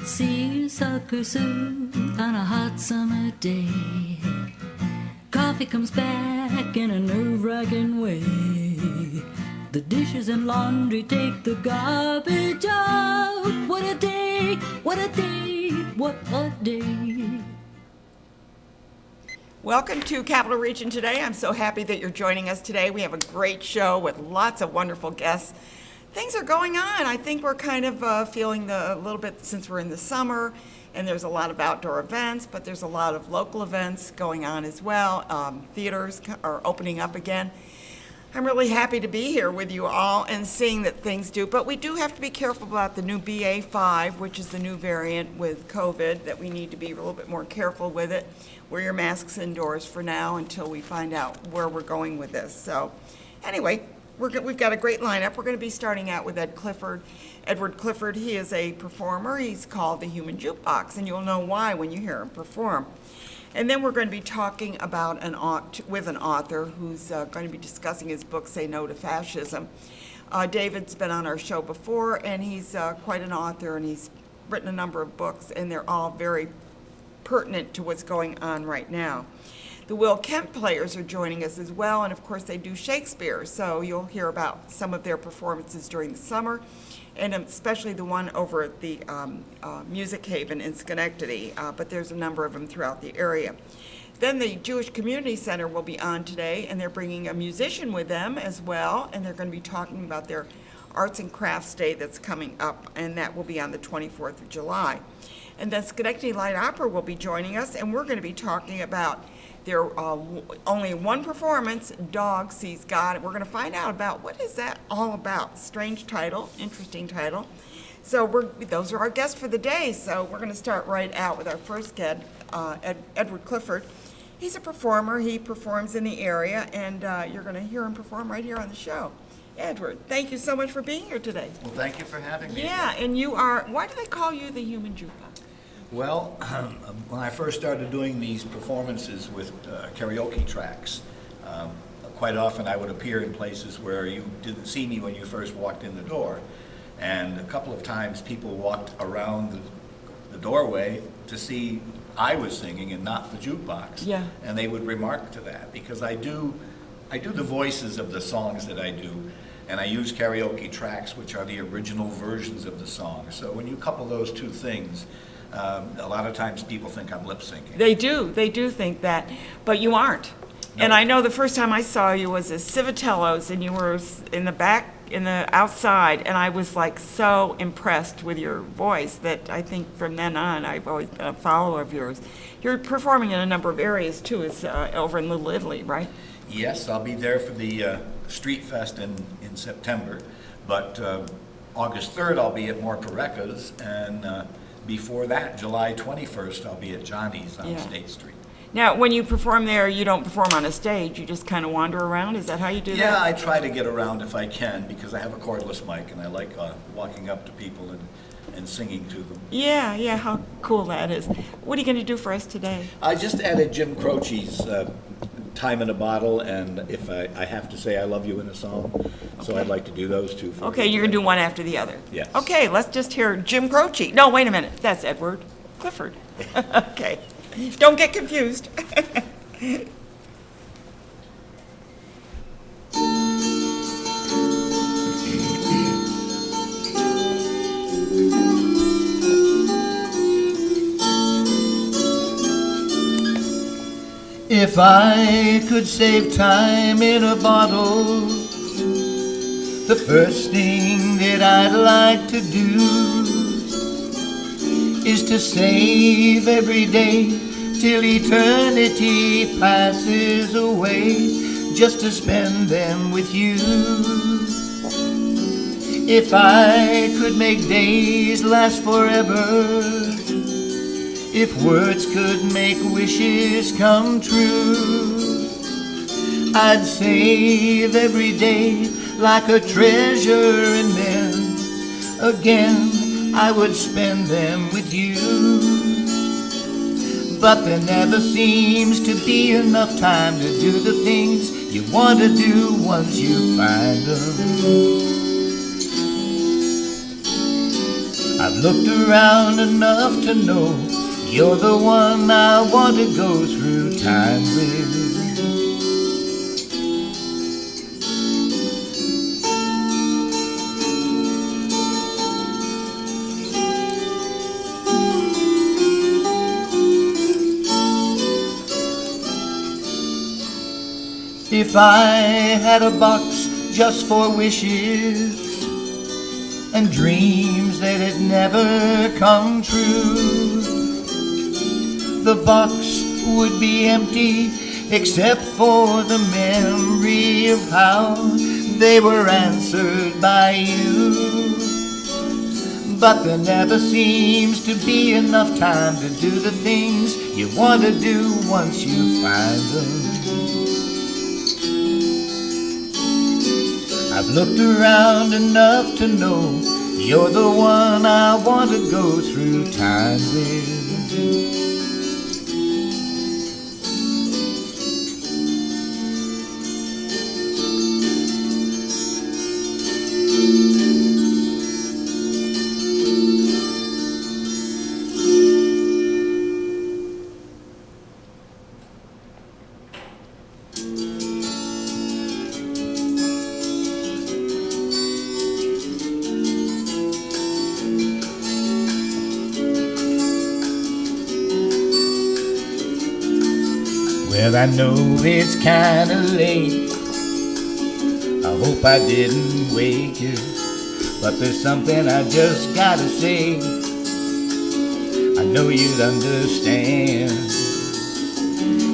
See a sucker suit on a hot summer day. Coffee comes back in a nerve-wracking way. The dishes and laundry take the garbage out. What a day, what a day, what a day. Welcome to Capital Region Today. I'm so happy that you're joining us today. We have a great show with lots of wonderful guests. Things are going on. I think we're kind of feeling a little bit since we're in the summer, and there's a lot of outdoor events, but there's a lot of local events going on as well. Theaters are opening up again. I'm really happy to be here with you all and seeing that things do, but we do have to be careful about the new BA.5, which is the new variant with COVID, that we need to be a little bit more careful with it. Wear your masks indoors for now until we find out where we're going with this. So anyway, we've got a great lineup. We're going to be starting out with Edward Clifford. He is a performer. He's called the Human Jukebox, and you'll know why when you hear him perform. And then we're going to be talking about with an author who's going to be discussing his book, Say No to Fascism. David's been on our show before, and he's quite an author, and he's written a number of books, and they're all very pertinent to what's going on right now. The Will Kempe players are joining us as well, and of course they do Shakespeare, so you'll hear about some of their performances during the summer, and especially the one over at the Music Haven in Schenectady, but there's a number of them throughout the area. Then the Jewish Community Center will be on today, and they're bringing a musician with them as well, and they're going to be talking about their Arts and Crafts Day that's coming up, and that will be on the 24th of July. And then Schenectady Light Opera will be joining us, and we're going to be talking about their only one performance, Dog Sees God. We're going to find out about what is that all about. Strange title, interesting title. So those are our guests for the day. So we're going to start right out with our first guest, Edward Clifford. He's a performer. He performs in the area, and you're going to hear him perform right here on the show. Edward, thank you so much for being here today. Well, thank you for having me. Yeah, and you are, why do they call you the Human Jukebox? Well, when I first started doing these performances with karaoke tracks, quite often I would appear in places where you didn't see me when you first walked in the door. And a couple of times people walked around the doorway to see I was singing and not the jukebox. Yeah. And they would remark to that because I do the voices of the songs that I do, and I use karaoke tracks, which are the original versions of the song. So when you couple those two things, a lot of times people think I'm lip syncing. They do think that, but you aren't. No. And I know the first time I saw you was at Civitello's, and you were in the back, outside, and I was like so impressed with your voice that I think from then on I've always been a follower of yours. You're performing in a number of areas too. It's over in Little Italy, right? Yes, I'll be there for the Street Fest in September, but August 3rd I'll be at Morcareca's, and before that, July 21st, I'll be at Johnny's on State Street. Now, when you perform there, you don't perform on a stage, you just kind of wander around? Is that how you do that? Yeah, I try to get around if I can, because I have a cordless mic, and I like walking up to people and singing to them. Yeah, how cool that is. What are you going to do for us today? I just added Jim Croce's Time in a Bottle, and if I have to say I love you in a song, so I'd like to do those two for Okay, you're going to do one after the other. Yes. Okay, let's just hear Jim Croce. No, wait a minute. That's Edward Clifford. Okay. Don't get confused. If I could save time in a bottle, the first thing that I'd like to do is to save every day till eternity passes away, just to spend them with you. If I could make days last forever, if words could make wishes come true, I'd save every day like a treasure, and then again I would spend them with you. But there never seems to be enough time to do the things you want to do once you find them. I've I've looked around enough to know you're the one I want to go through time with. If I had a box just for wishes and dreams that had never come true, the box would be empty except for the memory of how they were answered by you. But there never seems to be enough time to do the things you want to do once you find them. I've looked around enough to know you're the one I want to go through time with. Well, I know it's kinda late. I hope I didn't wake you, but there's something I just gotta say. I know you'd understand.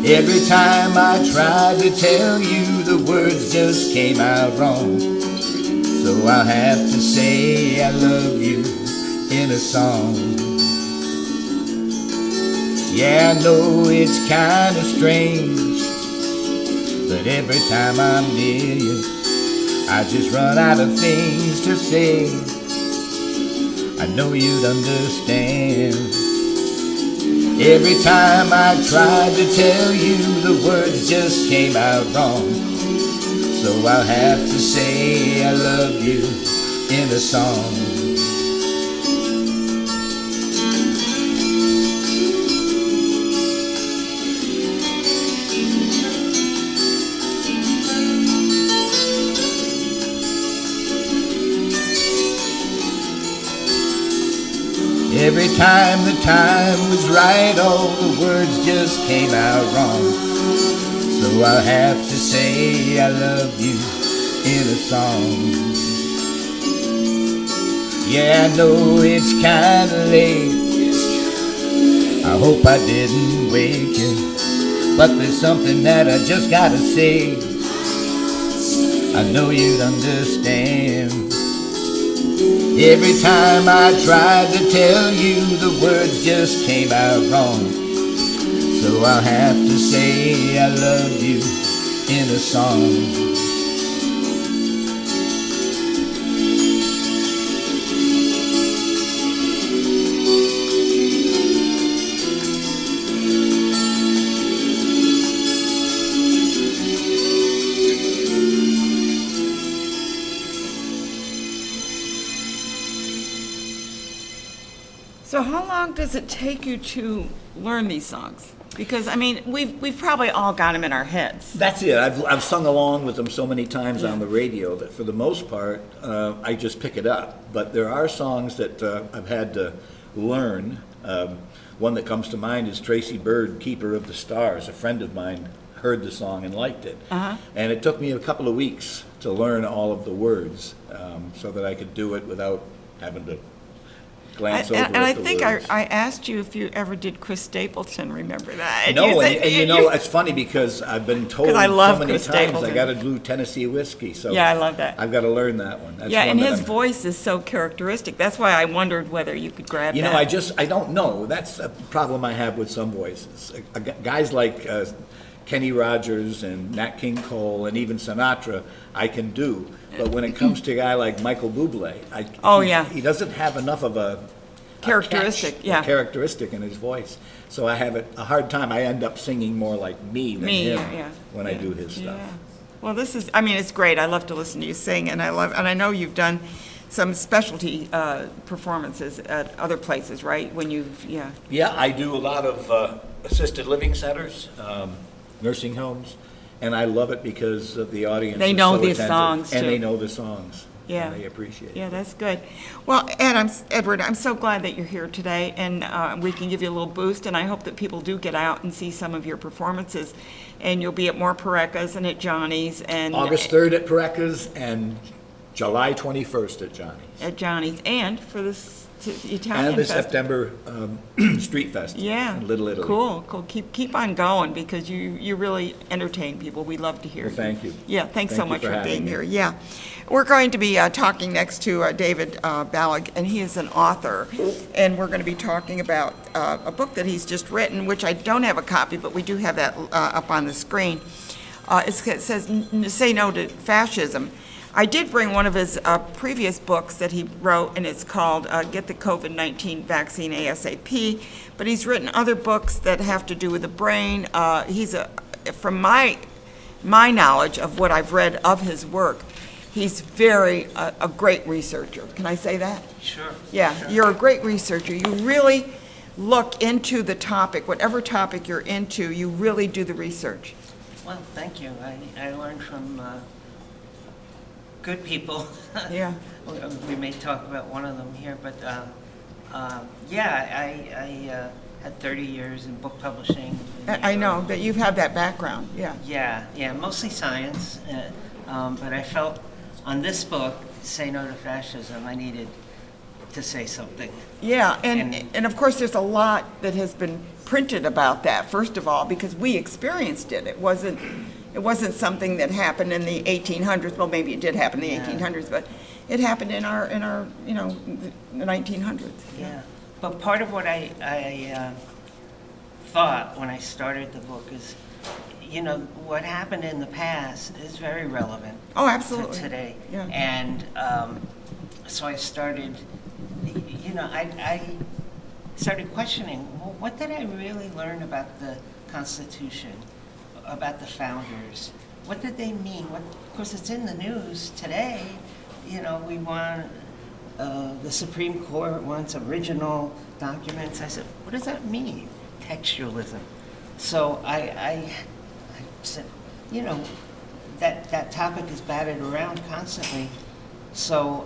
Every time I tried to tell you, the words just came out wrong. So I'll have to say I love you in a song. Yeah, I know it's kinda strange, but every time I'm near you, I just run out of things to say. I know you'd understand. Every time I tried to tell you, the words just came out wrong. So I'll have to say I love you in a song. Every time the time was right, all the words just came out wrong. So I'll have to say I love you in a song. Yeah, I know it's kinda late. I hope I didn't wake you, but there's something that I just gotta say. I know you'd understand. Every time I tried to tell you, the words just came out wrong. So I'll have to say I love you in a song. So how long does it take you to learn these songs? Because, I mean, we've probably all got them in our heads. That's it. I've sung along with them so many times on the radio that for the most part, I just pick it up. But there are songs that I've had to learn. One that comes to mind is Tracy Byrd, Keeper of the Stars. A friend of mine heard the song and liked it. And it took me a couple of weeks to learn all of the words so that I could do it without having to glance over And I the think words. I asked you if you ever did Chris Stapleton, remember that? And No, you said- and you know, it's funny because I've been told 'Cause I love so many Chris times I Stapleton. got to do Tennessee whiskey. So Yeah, I love that. I've got to learn that one. That's Yeah, one and that his I'm- voice is so characteristic. That's why I wondered whether you could grab You that. know, I don't know. That's a problem I have with some voices. Guys like Kenny Rogers and Nat King Cole and even Sinatra, I can do. But when it comes to a guy like Michael Bublé, he doesn't have enough of a Characteristic, catch, yeah. a characteristic in his voice. So I have a hard time. I end up singing more like me than him when I do his stuff. Well, it's great. I love to listen to you sing, and I know you've done some specialty performances at other places, right? When you've, yeah. Yeah, I do a lot of assisted living centers, nursing homes, and I love it because of the audience. They is know so these attentive, songs, and too. they know the songs. Yeah. And they appreciate Yeah, it. that's good. Well, Edward, I'm so glad that you're here today, and we can give you a little boost, and I hope that people do get out and see some of your performances, and you'll be at more Parecas and at Johnny's, and August 3rd at Parecas and July 21st at Johnny's. at Johnny's, and for this Italian And the festival. September Street Festival Yeah. in Little Italy. Cool. Keep on going, because you really entertain people. We love to hear Well, you. thank you. Yeah, thanks so Thank you much for for having being me. here. Yeah. We're going to be talking next to David Balog, and he is an author, and we're going to be talking about a book that he's just written, which I don't have a copy, but we do have that up on the screen. It says, Say No to Fascism. I did bring one of his previous books that he wrote, and it's called Get the COVID-19 Vaccine ASAP, but he's written other books that have to do with the brain. From my knowledge of what I've read of his work, he's a great researcher. Can I say that? Sure. Yeah, you're a great researcher. You really look into the topic, whatever topic you're into, you really do the research. Well, thank you. I learned from good people. Yeah. We may talk about one of them here, but yeah, I had 30 years in book publishing. I know that you've had that background, yeah. Yeah, mostly science, but I felt on this book, Say No to Fascism, I needed to say something. Yeah, and of course, there's a lot that has been printed about that, first of all, because we experienced it. It wasn't something that happened in the 1800s. Well, maybe it did happen in the 1800s, but it happened in our the 1900s. Yeah, but part of what I thought when I started the book is, what happened in the past is very relevant. Oh, absolutely. To today. Yeah. And so I started, I started questioning, well, what did I really learn about the Constitution, about the founders? What did they mean? Of course, it's in the news today. We want, the Supreme Court wants original documents. I said, what does that mean? Textualism. So I said, that topic is batted around constantly. So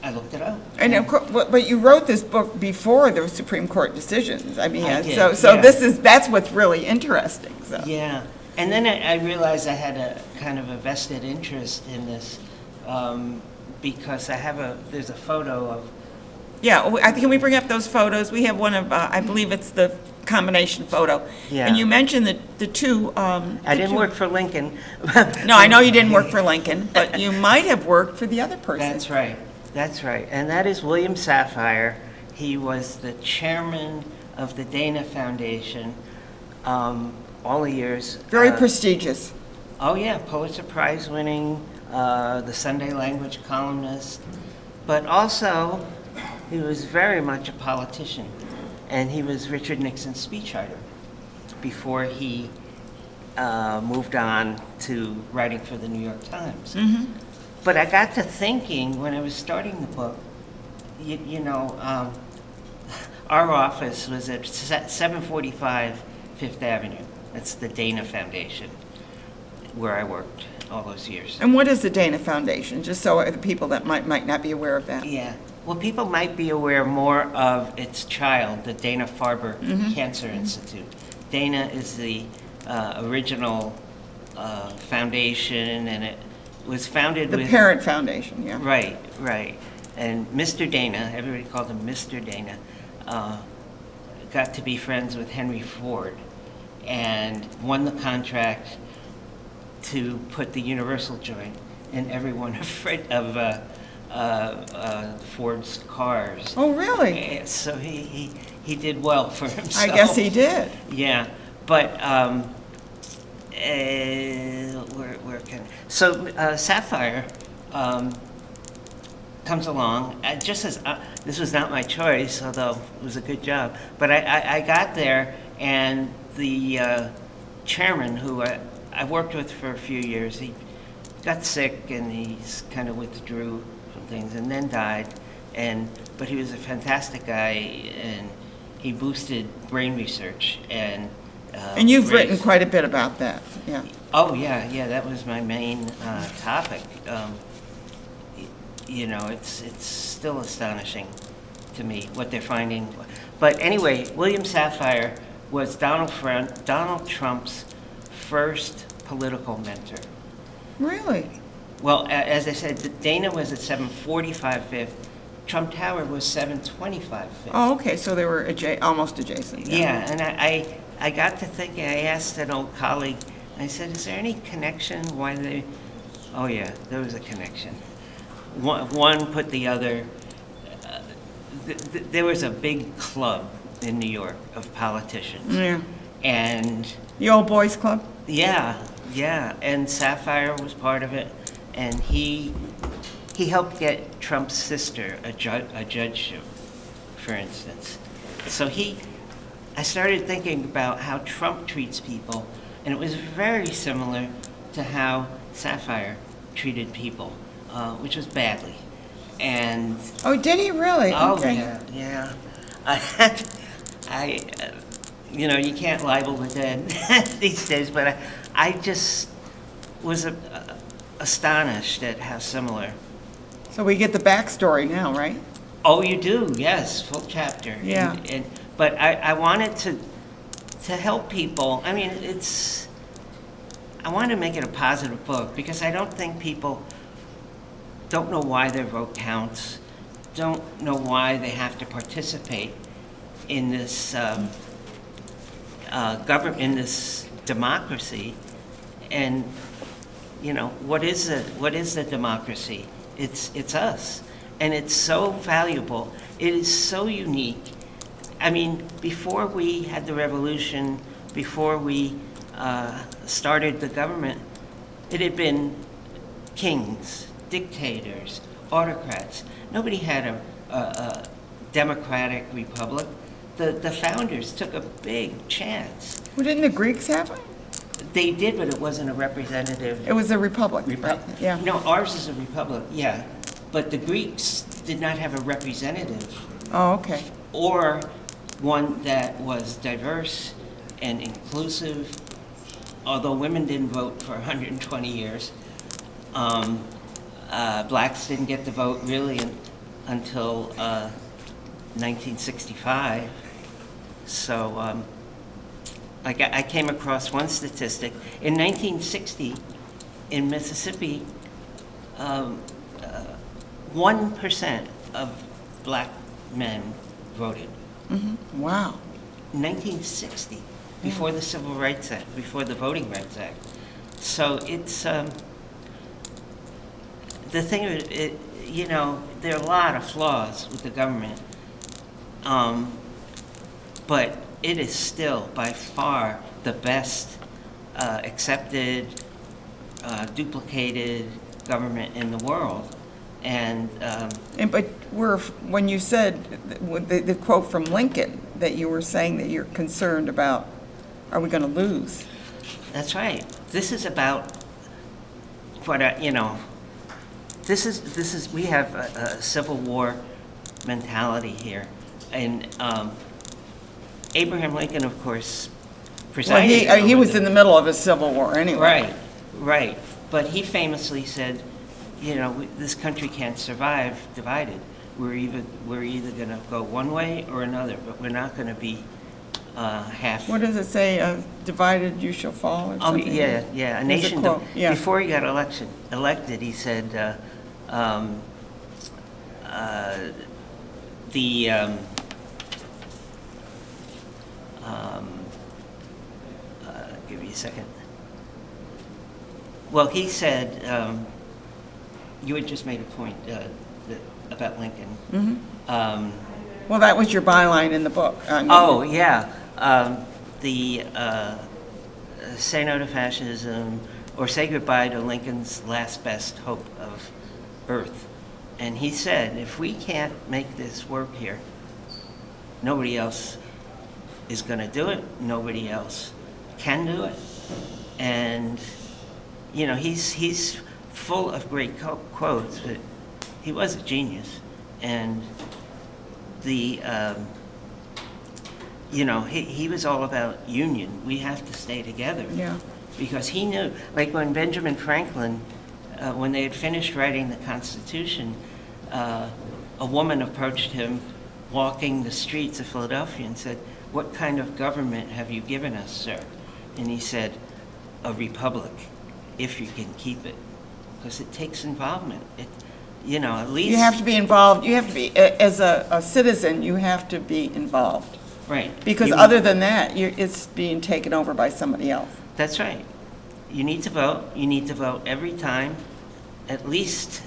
I looked it up. And of course, but you wrote this book before the Supreme Court decisions. I mean, I did, so yeah. that's what's really interesting. So. Yeah, and then I realized I had a kind of a vested interest in this because there's a photo of. Yeah, I think, can we bring up those photos? We have one of, I believe it's the combination photo. Yeah. And you mentioned the two. I didn't work for Lincoln. No, I know you didn't work for Lincoln, but you might have worked for the other person. That's right. And that is William Safire. He was the chairman of the Dana Foundation all the years. Very prestigious. Oh, yeah, Pulitzer Prize winning, the Sunday language columnist. But also, he was very much a politician. And he was Richard Nixon's speechwriter before he moved on to writing for the New York Times. Mm-hmm. But I got to thinking when I was starting the book, our office was at 745 Fifth Avenue. That's the Dana Foundation, where I worked all those years. And what is the Dana Foundation? Just so the people that might not be aware of that. Yeah. Well, people might be aware more of its child, the Dana-Farber Cancer Institute. Dana is the original foundation, and it was founded with... The parent foundation, yeah. Right. And Mr. Dana, everybody called him Mr. Dana, got to be friends with Henry Ford and won the contract to put the universal joint in every one of Ford's cars. Oh, really? So he did well for himself. I guess he did. Yeah, but where can Sapphire comes along just as this was not my choice, although it was a good job. But I got there, and the chairman, who I worked with for a few years, he got sick and he's kind of withdrew from things and then died. But he was a fantastic guy, and he boosted brain research and you've written quite a bit about that, yeah. Oh, yeah, that was my main topic. You know, it's still astonishing to me what they're finding. But anyway, William Safire was Donald Trump's first political mentor. Really? Well, as I said, Dana was at 745 Fifth. Trump Tower was 725 Fifth. Oh, okay, so they were almost adjacent. Yeah, and I got to thinking, I asked an old colleague, I said, is there any connection why they... Oh, yeah, there was a connection. One put the other... There was a big club in New York of politicians. Yeah. And... The old boys club? Yeah, and Safire was part of it, and he helped get Trump's sister a judgeship, for instance. So I started thinking about how Trump treats people, and it was very similar to how Safire treated people, which was badly. And Oh, did he really? oh Okay. yeah. I you know, you can't libel the dead these days, but I just was astonished at how similar. So we get the backstory now, right? Oh, you do, yes, full chapter. Yeah. But I wanted to help people. I mean, I wanted to make it a positive book because I don't think people don't know why their vote counts, don't know why they have to participate in this government, in this democracy. And you know, what is the democracy? It's us, and it's so valuable. It is so unique. I mean, before we had the revolution, before we started the government, it had been kings, dictators, autocrats. Nobody had a democratic republic. The founders took a big chance. Well, didn't the Greeks have it? They did, but it wasn't a representative. It was a republic, right? Yeah. No, ours is a republic, yeah. But the Greeks did not have a representative, Oh, okay. or one that was diverse and inclusive. Although women didn't vote for 120 years, blacks didn't get the vote really until 1965. So I came across one statistic. In 1960, in Mississippi, 1% of black men voted. Mm-hmm. Wow. 1960, before the Civil Rights Act, before the Voting Rights Act. So it's, the thing of it, you know, there are a lot of flaws with the government, but it is still by far the best accepted, duplicated government in the world. And but when you said the quote from Lincoln that you were saying that you're concerned about, are we going to lose? that's right. This is about what you know. This is we have a Civil War mentality here, and Abraham Lincoln, of course, presided. Well, he over was in the middle of a civil war anyway. Right. But he famously said, you know, this country can't survive divided. We're either going to go one way or another, but we're not going to be half. What does it say? Divided you shall fall, or Oh something? yeah. A There's a nation. quote, yeah. Before he got elected, he said give me a second. Well, he said, you had just made a point about Lincoln. Mm-hmm. Well, that was your byline in the book. Oh, yeah. Say no to fascism, or say goodbye to Lincoln's last best hope of Earth. And he said, if we can't make this work here, nobody else is going to do it. Nobody else can do it. And, you know, he's full of great quotes, but he was a genius. And the, he was all about union. We have to stay together. Yeah. Because he knew, like when Benjamin Franklin, when they had finished writing the Constitution, a woman approached him walking the streets of Philadelphia and said, "What kind of government have you given us, sir?" And he said, "A republic, if you can keep it." Because it takes involvement. At least... You have to be involved. You have to be, as a citizen, you have to be involved. Right. Because other than that, it's being taken over by somebody else. That's right. You need to vote. You need to vote every time, at least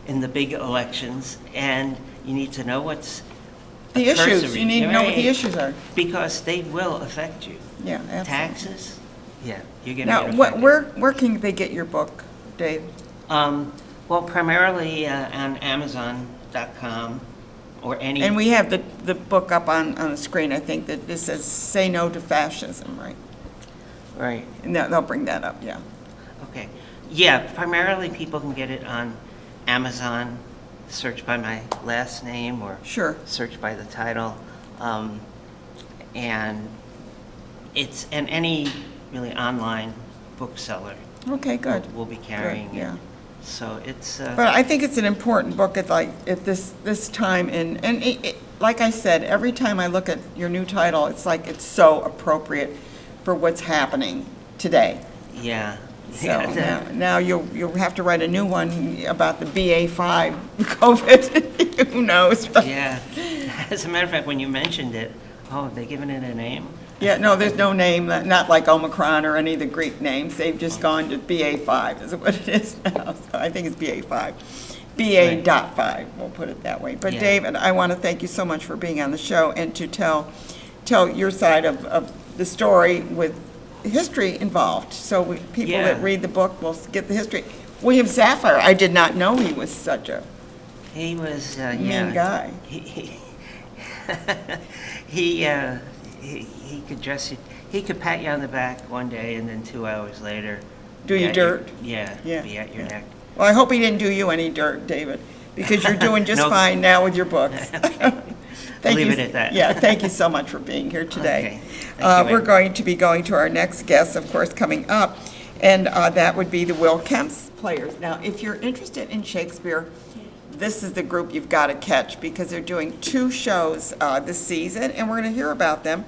in the big elections, and you need to know what's The issues, cursory. you need to know what the Right. issues are. Because they will affect you. Yeah, absolutely. Taxes, yeah, you're going to Now, get affected. where can they get your book, Dave? Well, primarily on Amazon.com or any... And we have the book up on the screen, I think, that it says "Say No to Fascism," right? Right, And they'll bring that up, yeah. okay. Yeah, primarily people can get it on Amazon, search by my last name or Sure. search by the title. And it's in any really online bookseller Okay, good. will be carrying Good, yeah. it. So it's... But I think it's an important book at this time, and like I said, every time I look at your new title, it's like it's so appropriate for what's happening today. yeah. So now you'll have to write a new one about the BA5 COVID. Who knows? Right? Yeah. As a matter of fact, when you mentioned it, they given it a name? Yeah, no, there's no name, not like Omicron or any of the Greek names. They've just gone to BA5 is what it is now. So I think it's BA5. BA.5, we'll put it that way. But Yeah. David, I want to thank you so much for being on the show and to tell your side of the story with history involved. So people Yeah. that read the book will get the history. William Safire, I did not know he was such a He was, mean guy. He could dress you, he could pat you on the back one day and then 2 hours later. Do be you at your- dirt? Yeah, Yeah, be at your neck. Well, I hope he didn't do you any dirt, David, because you're doing just No. fine now with your books. Thank Leave you. it at that. Yeah, thank you so much for being here today. Okay. Thank you, We're Ed. going to be going to our next guest, of course, coming up, and that would be the Will Kemp's Players. Now, if you're interested in Shakespeare, this is the group you've got to catch because they're doing 2 shows this season, and we're going to hear about them.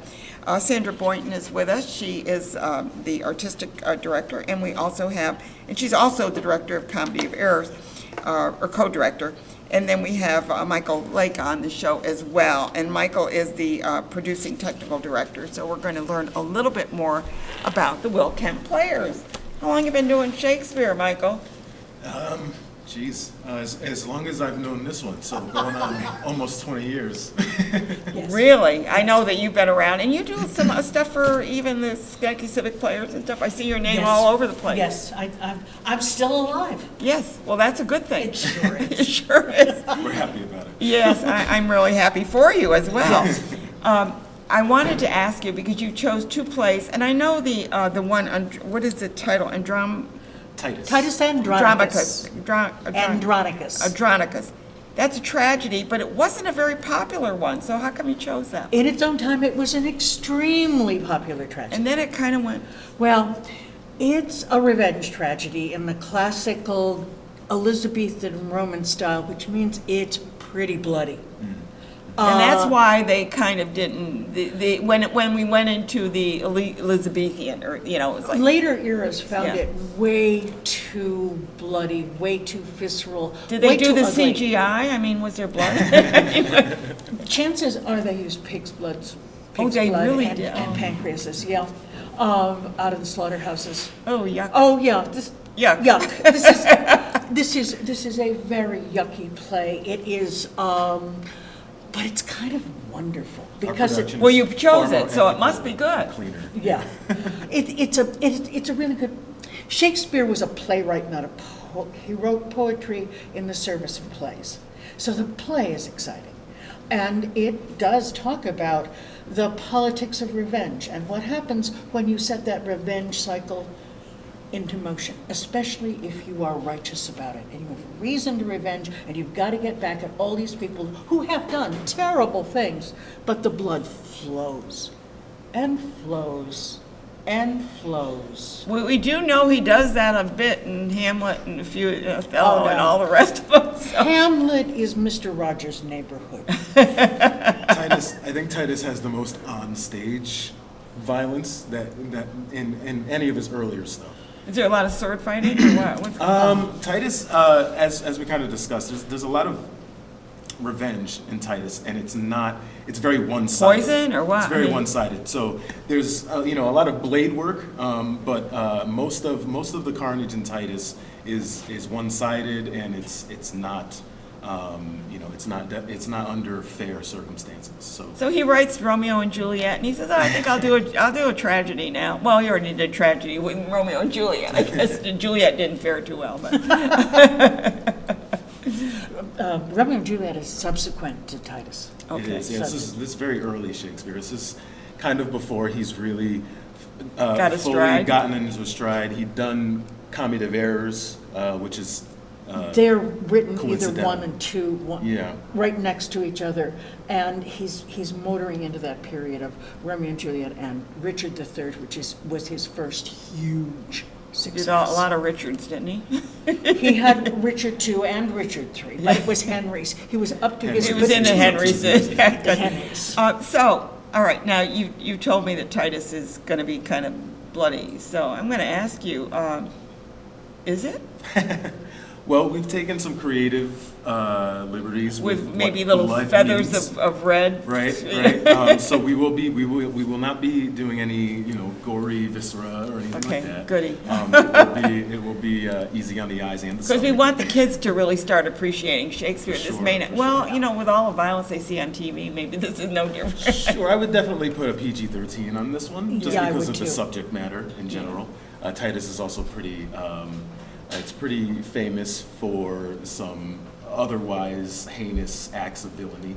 Sandra Boynton is with us. She is the artistic director, and we also have, and she's also the director of Comedy of Errors, or co-director. And then we have Michael Lake on the show as well. And Michael is the producing technical director. So we're going to learn a little bit more about the Will Kemp Players. How long have you been doing Shakespeare, Michael? Geez, as long as I've known this one, so going on almost 20 years. Really? I know that you've been around. And you do some stuff for even the Schenectady Civic Players and stuff. I see your name Yes. all over the place. Yes, I'm still alive. Yes. Well, that's a good thing. It sure is. It sure is. We're happy about it. Yes, I'm really happy for you as well. I wanted to ask you, because you chose 2 plays, and I know the one, what is the title? Titus Andronicus. Andronicus. Andronicus. That's a tragedy, but it wasn't a very popular one, so how come you chose that? In its own time, it was an extremely popular tragedy. And then it kind of went, Well, it's a revenge tragedy in the classical Elizabethan Roman style, which means it's pretty bloody. and that's why they kind of didn't, when we went into the Elizabethan, or, it was like, Later eras found Yeah. it way too bloody, way too visceral. did they way do too the ugly. CGI? I mean, was there blood? Chances are they used pig's blood. Oh, Pig's they blood really and, did? And Oh. pancreases, yeah, out of the slaughterhouses. Oh, yuck. Oh, yeah, this, Yuck. yuck. This is a very yucky play. It is, but it's kind of wonderful because it, Well, you chose it, so it must be good. Cleaner. yeah, it's a really good. Shakespeare was a playwright, not a poet. He wrote poetry in the service of plays, so the play is exciting, and it does talk about the politics of revenge and what happens when you set that revenge cycle into motion, especially if you are righteous about it and you have reason to revenge and you've got to get back at all these people who have done terrible things, but the blood flows and flows and flows. We do know he does that a bit in Hamlet and a few Othello Oh, no. and all the rest of them. So. Hamlet is Mr. Rogers' neighborhood. I think Titus has the most on-stage violence that in any of his earlier stuff. Is there a lot of sword fighting or what? What's going on? Titus, as we kind of discussed, there's a lot of revenge in Titus, and it's very one-sided. Poison or what? It's very one-sided. So there's a lot of blade work, but most of the carnage in Titus is one-sided, and it's not under fair circumstances. So he writes Romeo and Juliet, and he says, "Oh, I think I'll do a tragedy now." Well, he already did tragedy with Romeo and Juliet. I guess Juliet didn't fare too well, but Romeo and Juliet is subsequent to Titus. It is. Yeah, this is very early Shakespeare. This is kind of before he's really Got his fully stride. gotten into his stride. He'd done Comedy of Errors, which is They're written either coincidental. one and two, Yeah. right next to each other, and he's motoring into that period of Romeo and Juliet and Richard III, which was his first huge he success. did a lot of Richards, didn't he? He had Richard II and Richard III, but it was Henry's. He was up to his. He was in the Henrys. The Henrys. So, all right, now you told me that Titus is going to be kind of bloody. So I'm going to ask you, is it? Well, we've taken some creative liberties With what maybe little blood feathers means. of red? Right. So we will not be doing any gory viscera or anything Okay, like that. goody. It will be easy on the eyes and the Because we stomach. want the kids to really start appreciating Shakespeare. This Sure, may not, for well, sure. with all the violence they see on TV, maybe this is no different. Sure, I would definitely put a PG-13 on this one, just Yeah, I because would of the too. subject matter in general. Titus is also pretty. It's pretty famous for some otherwise heinous acts of villainy.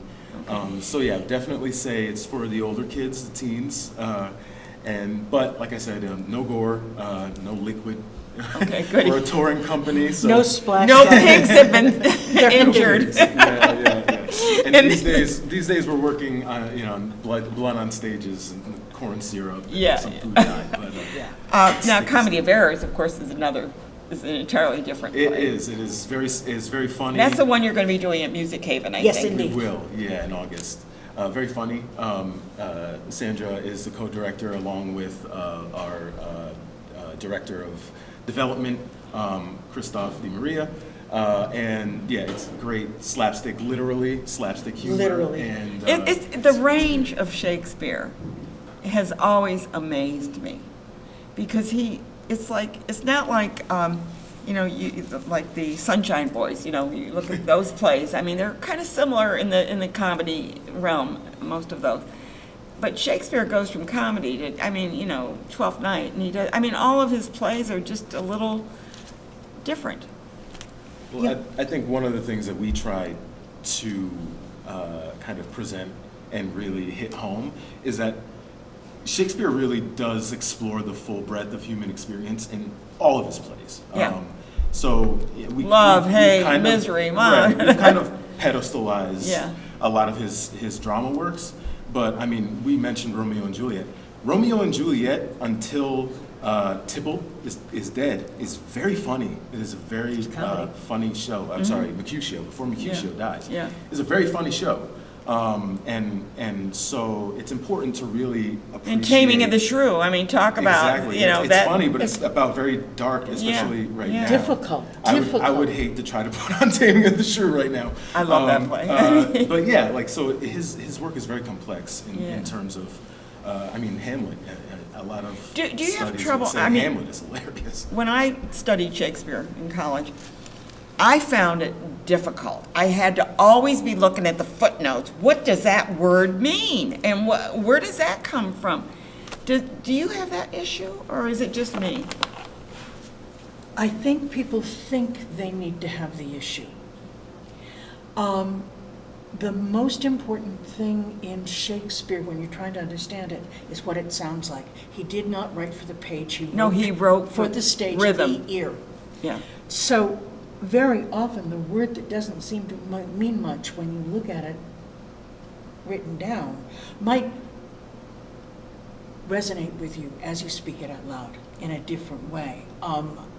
So yeah, definitely say it's for the older kids, the teens. But like I said, no gore, no liquid. Okay, goody. We're a touring company, so No splash. No damage. pigs have been injured. Yeah. And these days we're working on blood on stages and corn syrup. And Yeah. some food dye. But, Now, Comedy of Errors, of course, is an entirely different It play. is. It is very funny. That's the one you're going to be doing at Music Haven, I Yes, think. indeed. We will, yeah, in August. Very funny. Sandra is the co-director along with our director of development, Christophe Di Maria. And yeah, it's great slapstick, literally slapstick humor. Literally. And It's the range of Shakespeare has always amazed me because it's not like like the Sunshine Boys. You look at those plays. I mean, they're kind of similar in the comedy realm, most of those. But Shakespeare goes from comedy to Twelfth Night, and he does. I mean, all of his plays are just a little different. Well, I think one of the things that we try to kind of present and really hit home is that Shakespeare really does explore the full breadth of human experience in all of his plays. Yeah. So Love, we've hate, kind of- misery, man. Right, we've kind of pedestalized Yeah. a lot of his drama works. But I mean, we mentioned Romeo and Juliet. Romeo and Juliet, until Tybalt is dead, is very funny. It is a very funny show. I'm sorry, Mercutio, before Mercutio dies. Yeah. It's a very funny show. And so it's important to really appreciate. And Taming of the Shrew. I mean, talk about Exactly. It's that. funny, but it's about very dark, especially right yeah. now. Difficult. I would hate to try to put on Taming of the Shrew right now. I love that play. But yeah, so his work is very complex Yeah. in terms of, Hamlet. A lot of Do you have studies trouble- would say I mean- Hamlet is hilarious. When I studied Shakespeare in college, I found it difficult. I had to always be looking at the footnotes. What does that word mean? And where does that come from? Do you have that issue, or is it just me? I think people think they need to have the issue. The most important thing in Shakespeare, when you're trying to understand it, is what it sounds like. He did not write for the page. He wrote for the stage, rhythm. the ear. Yeah. So very often, the word that doesn't seem to mean much when you look at it written down might resonate with you as you speak it out loud in a different way.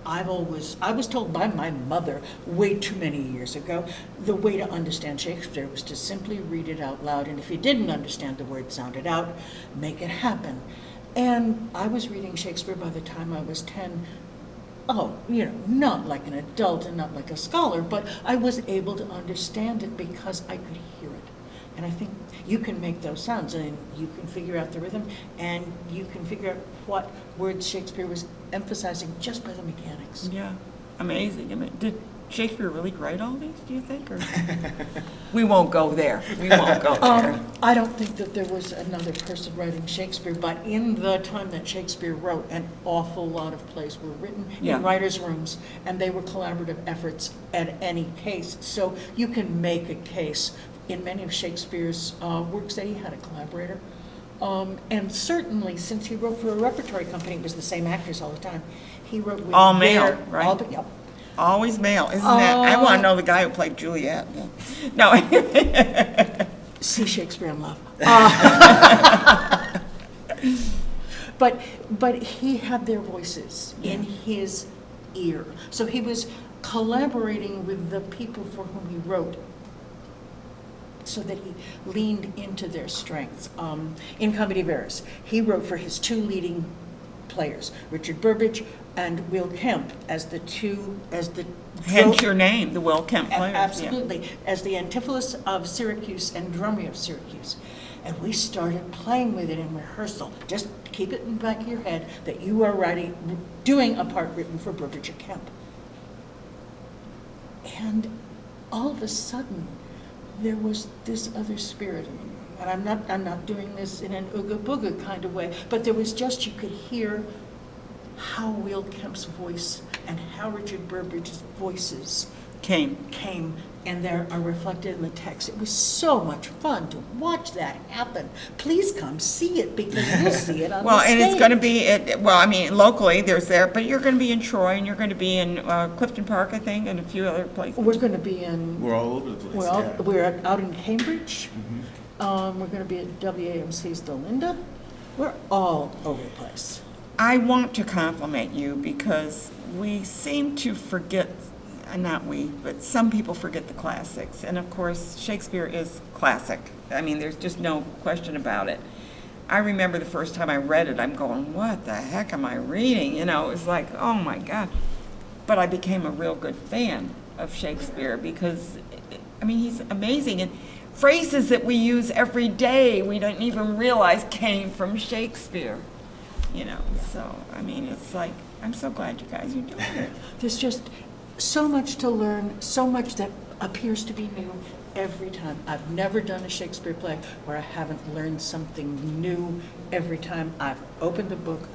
I was told by my mother way too many years ago, the way to understand Shakespeare was to simply read it out loud, and if you didn't understand the word sounded out, make it happen. And I was reading Shakespeare by the time I was 10. Not like an adult and not like a scholar, but I was able to understand it because I could hear it. And I think you can make those sounds, and you can figure out the rhythm, and you can figure out what words Shakespeare was emphasizing just by the mechanics. Yeah, amazing. I mean, did Shakespeare really write all these, do you think? Or we won't go there. We won't go there. I don't think that there was another person writing Shakespeare, but in the time that Shakespeare wrote, an awful lot of plays were written Yeah. in writers' rooms, and they were collaborative efforts at any case. So you can make a case in many of Shakespeare's works that he had a collaborator. And certainly, since he wrote for a repertory company, it was the same actors all the time. He wrote with All male, right? Yep. Always male, isn't that? I want to know the guy who played Juliet. No. See Shakespeare in Love. But he had their voices in his ear. So he was collaborating with the people for whom he wrote so that he leaned into their strengths. In Comedy Verse, he wrote for his two leading players, Richard Burbage and Will Kempe, as the Hence your name, the Will Kempe players. Absolutely, as the Antipholus of Syracuse and Dromio of Syracuse. And we started playing with it in rehearsal. Just keep it in the back of your head that you are doing a part written for Burbage and Kempe. And all of a sudden, there was this other spirit. And I'm not doing this in an ooga booga kind of way, but there was just, you could hear how Will Kempe's voice and how Richard Burbage's voices came, and they are reflected in the text. It was so much fun to watch that happen. Please come see it, because you'll see it on the stage. And it's going to be, locally there's there, but you're going to be in Troy, and you're going to be in Clifton Park, I think, and a few other places. We're going to be in... We're all over the place. We're out in Cambridge. Mm-hmm. We're going to be at WAMC's The Linda. We're all over the place. I want to compliment you because we seem to forget, not we, but some people forget the classics. And of course, Shakespeare is classic. I mean, there's just no question about it. I remember the first time I read it, I'm going, what the heck am I reading? It was like, oh my God. But I became a real good fan of Shakespeare because, he's amazing. And phrases that we use every day, we don't even realize came from Shakespeare. So, it's like, I'm so glad you guys are doing it. There's just so much to learn, so much that appears to be new every time. I've never done a Shakespeare play where I haven't learned something new every time I've opened a book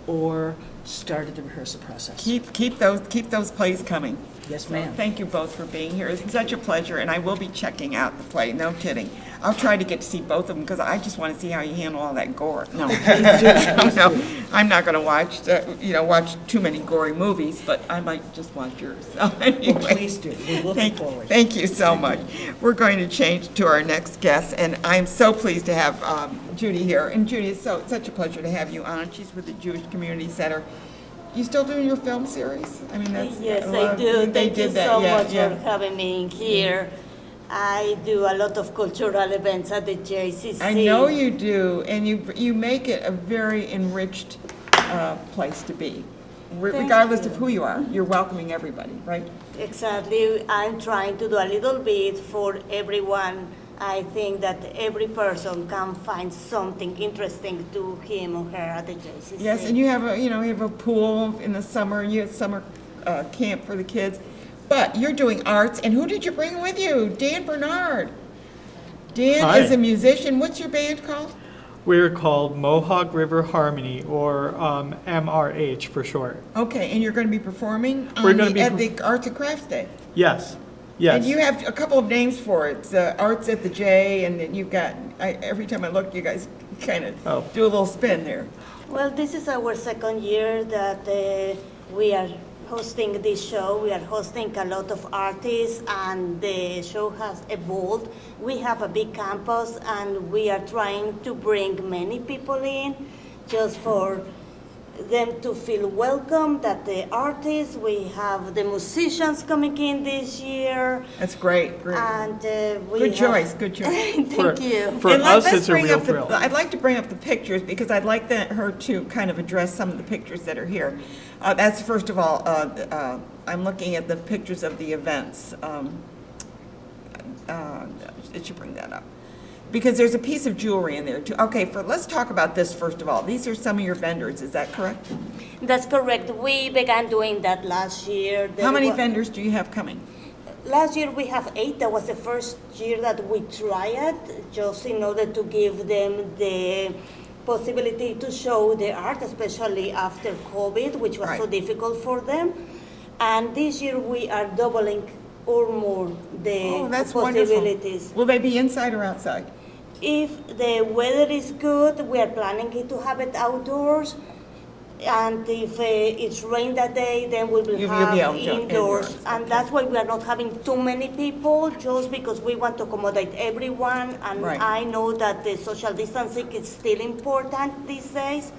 or started the rehearsal process. Keep those plays coming. Yes, ma'am. So thank you both for being here. It's such a pleasure, and I will be checking out the play. No kidding. I'll try to get to see both of them because I just want to see how you handle all that gore. No, no, I'm not going to watch too many gory movies, but I might just watch yours. So anyway, well, please do. We're looking forward. Thank you so much. We're going to change to our next guest, and I'm so pleased to have Judy here. And Judy, it's such a pleasure to have you on. She's with the Jewish Community Center. You still doing your film series? Yes, I do. Thank you so much for having me here. I do a lot of cultural events at the JCC. I know you do, and you make it a very enriched place to be. Regardless of who you are, you're welcoming everybody, right? Exactly. I'm trying to do a little bit for everyone. I think that every person can find something interesting to him or her at the JCC. Yes, and you have a pool in the summer. You have summer camp for the kids, but you're doing arts. And who did you bring with you? Dan Bernard. Dan Hi. is a musician. What's your band called? We're called Mohawk River Harmony, or MRH for short. Okay, and you're going to be performing We're gonna be at the Arts and Crafts Day. Yes. Yes. And you have a couple of names for it. It's Arts at the J, and then you've got, every time I look, you guys kind of do a little spin there. Well, this is our second year that we are hosting this show. We are hosting a lot of artists, and the show has evolved. We have a big campus, and we are trying to bring many people in just for them to feel welcome, that the artists, we have the musicians coming in this year. That's great, great. And we Good have- choice, good choice. Thank you. For And us, let's it's a bring real up the- thrill. I'd like to bring up the pictures because I'd like her to kind of address some of the pictures that are here. That's first of all, I'm looking at the pictures of the events. It should bring that up. Because there's a piece of jewelry in there too. Okay, let's talk about this first of all. These are some of your vendors, is that correct? That's correct. We began doing that last year. How many vendors do you have coming? Last year we have 8. That was the first year that we tried, just in order to give them the possibility to show the art, especially after COVID, which was so Right. difficult for them. And this year we are doubling or more the Oh, that's wonderful. possibilities. Will they be inside or outside? If the weather is good, we are planning to have it outdoors. And if it's rain that day, then we will You'll be have able to indoors. And okay. that's why we are not having too many people, just because we want to accommodate everyone. And Right. I know that the social distancing is still important these days.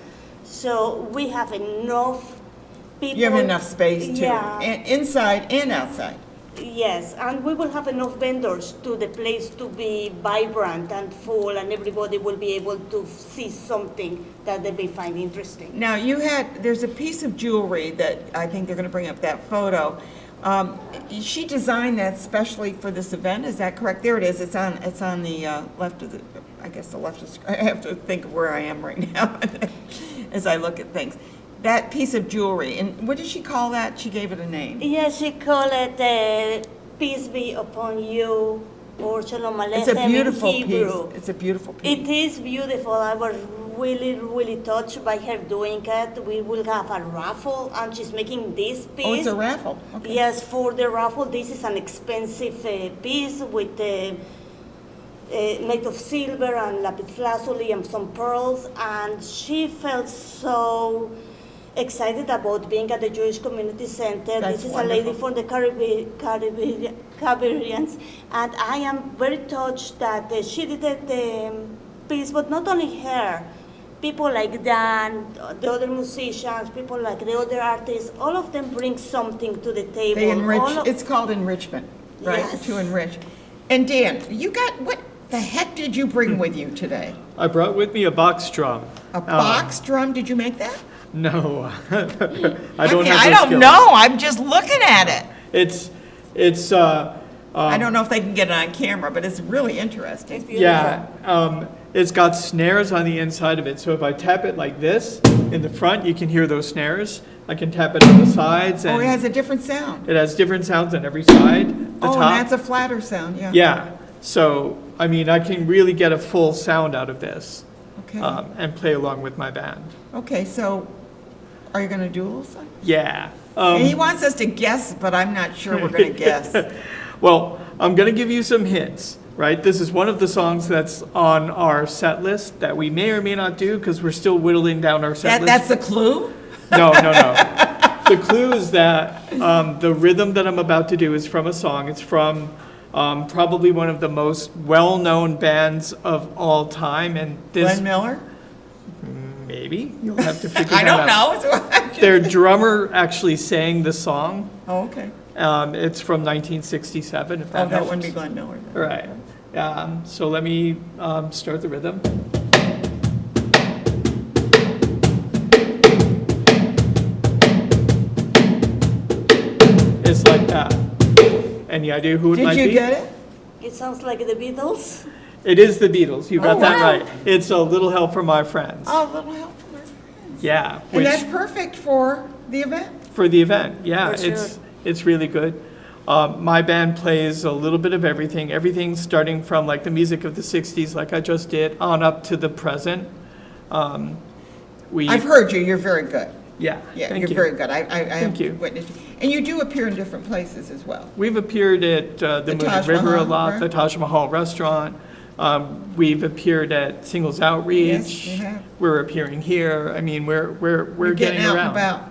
So we have enough people. You have enough space too, Yeah. and inside and outside. Yes, and we will have enough vendors to the place to be vibrant and full, and everybody will be able to see something that they may find interesting. Now, there's a piece of jewelry that I think they're going to bring up that photo. She designed that specially for this event, is that correct? There it is, it's on the left of the, I guess the left of, I have to think of where I am right now as I look at things. That piece of jewelry, and what did she call that? She gave it a name. Yes, she called it Peace Be Upon You, or Shalom Aleichem It's a beautiful in Hebrew. piece. It's a beautiful piece. It is beautiful. I was really, really touched by her doing it. We will have a raffle, and she's making this piece. Oh, it's a raffle. Okay. Yes, for the raffle, this is an expensive piece with made of silver and lapis lazuli and some pearls, and she felt so excited about being at the Jewish Community Center. That's This is wonderful. a lady from the Caribbeans, and I am very touched that she did the piece, but not only her. People like Dan, the other musicians, people like the other artists, all of them bring something to the table. They enrich, All of- it's called enrichment, right? Yes. To enrich. And Dan, what the heck did you bring with you today? I brought with me a box drum. A box drum? Did you make that? No, I don't I mean, have I those don't skills. know. I'm just looking at it. It's I don't know if they can get it on camera, but it's really interesting. yeah. It's got snares on the inside of it. So if I tap it like this in the front, you can hear those snares. I can tap it on the sides, Oh, and it has a different sound. it has different sounds on every side. The Oh, top. and that's a flatter sound, yeah. Yeah. So I mean, I can really get a full sound out of this, Okay. and play along with my band. Okay, so are you going to do a little something? Yeah. He wants us to guess, but I'm not sure we're going to guess. Well, I'm going to give you some hints, right? This is one of the songs that's on our set list that we may or may not do because we're still whittling down our set list. That's the clue? No. The clue is that the rhythm that I'm about to do is from a song. It's from probably one of the most well-known bands of all time. And this, Glenn Miller? maybe, you'll have to figure I that don't out. know. Their drummer actually sang the song. Oh, okay. It's from 1967, if that Oh, that helps. wouldn't be Glenn Miller. then. Right. So let me start the rhythm. It's like that. Any idea who it might Did be? you get it? It sounds like the Beatles. It is the Beatles. You got Oh, that wow. right. It's A Little Help from My Friends. Oh, a little help from our friends. Yeah. And Which, that's perfect for the event. for the event. Yeah, For sure. it's really good. My band plays a little bit of everything. Everything starting from like the music of the 60s, like I just did, on up to the present. I've heard you. You're very good. Yeah, Yeah, thank you're you. very good. I Thank have you. witnessed. And you do appear in different places as well. We've appeared at the Moon Taj and River a Mahal, lot, right? the Taj Mahal restaurant. We've appeared at Singles Outreach. Yes, you have. We're appearing here. I mean, we're You're getting out around. and about.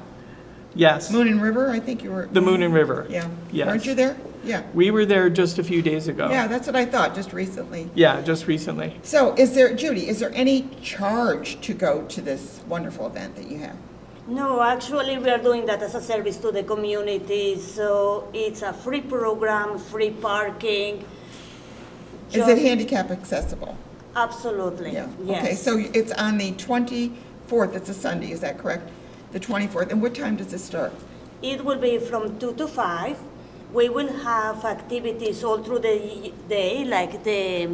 Yes, Moon and River, I think you were. the Moon and River. Yeah. Yes. Weren't you there? Yeah. We were there just a few days ago. Yeah, that's what I thought, just recently. Yeah, just recently. So Judy, is there any charge to go to this wonderful event that you have? No, actually, we are doing that as a service to the community. So it's a free program, free parking. Is it Just- handicap accessible? Absolutely. Yeah. Yes. Okay, so it's on the 24th, it's a Sunday, is that correct? The 24th, and what time does it start? It will be from 2 to 5. We will have activities all through the day, like the